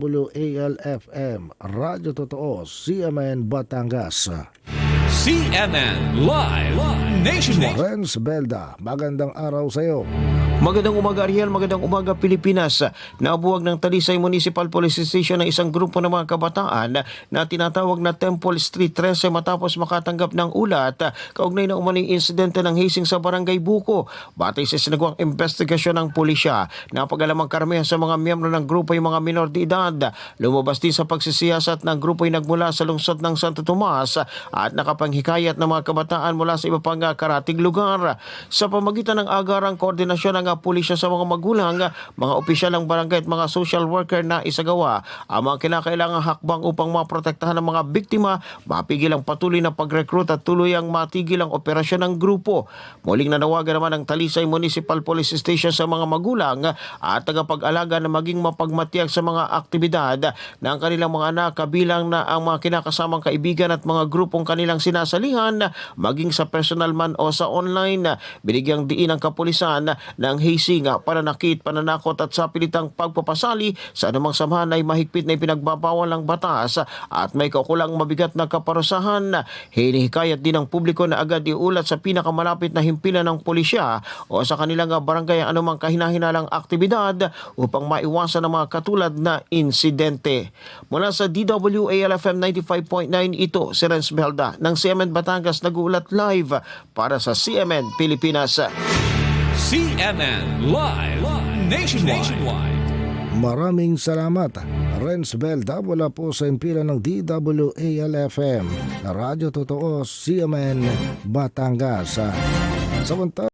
WALFM, Radyo Totoo, CMN Batangas. CNN Live Nationwide. Renz Belda, magandang araw sa iyo. Magandang umaga Ariel, magandang umaga Pilipinas. Nabuwag ng Talisay Municipal Police Station ng isang grupo ng mga kabataan na tinatawag na Temple Street 13 matapos makatanggap ng ulat kaugnay na umano'y insidente ng hazing sa Barangay Buko. Batay sa sinagawang investigasyon ng pulisya, napag-alamang karamihan sa mga miyembro ng grupo ay mga minor de edad. Lumabas din sa pagsisiyasat ng grupo ay nagmula sa lungsod ng Santo Tomas at nakapanghikayat ng mga kabataan mula sa iba pang karatig lugar. Sa pamagitan ng agarang koordinasyon ng pulisya sa mga magulang, mga opisyal ng barangay at mga social worker na isagawa ang mga kinakailangang hakbang upang maprotektahan ng mga biktima, mapigil ang patuloy na pag-recruit at tuluyang matigil ang operasyon ng grupo. Muling nanawagan naman ang Talisay Municipal Police Station sa mga magulang at tagapag-alaga na maging mapagmatiyag sa mga aktibidad ng kanilang mga anak, kabilang na ang mga kinakasamang kaibigan at mga grupong kanilang sinasalihan, maging sa personal man o sa online. Binigyang diin ang kapulisan ng hazing, pananakit, pananakot at sapilitang pagpapasali sa anumang samahan ay mahigpit na ipinagbabawal ng batas at may kaukulang mabigat na kaparusahan. Hinihikayat din ng publiko na agad iulat sa pinakamalapit na himpilan ng pulisya o sa kanilang barangay ang anumang kahinahinalang aktibidad upang maiwasan ang mga katulad na insidente. Mula sa DWALFM 95.9, ito si Renz Belda ng CMN Batangas nag-uulat live para sa CMN Pilipinas. CNN Live Nationwide. Maraming salamat, Renz Belda, mula po sa impilan ng DWALFM na Radyo Totoo, CMN Batangas. Samantala